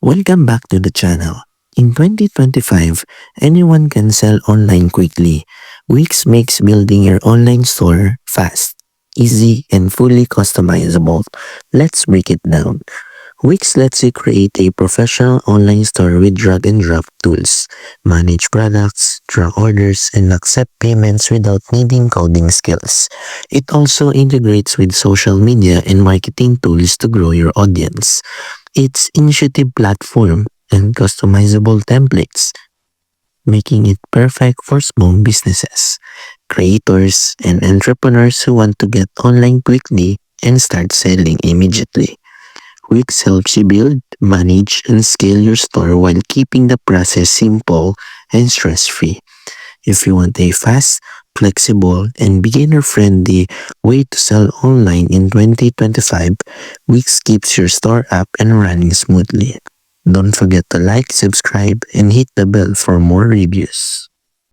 Welcome back to the channel. In 2025, anyone can sell online quickly. Wix makes building your online store fast, easy, and fully customizable. Let's break it down. Wix lets you create a professional online store with drag and drop tools, manage products, track orders, and accept payments without needing coding skills. It also integrates with social media and marketing tools to grow your audience. Its intuitive platform and customizable templates, making it perfect for small businesses, creators, and entrepreneurs who want to get online quickly and start selling immediately. Wix helps you build, manage, and scale your store while keeping the process simple and stress-free. If you want a fast, flexible, and beginner-friendly way to sell online in 2025, Wix keeps your store up and running smoothly. Don't forget to like, subscribe, and hit the bell for more reviews.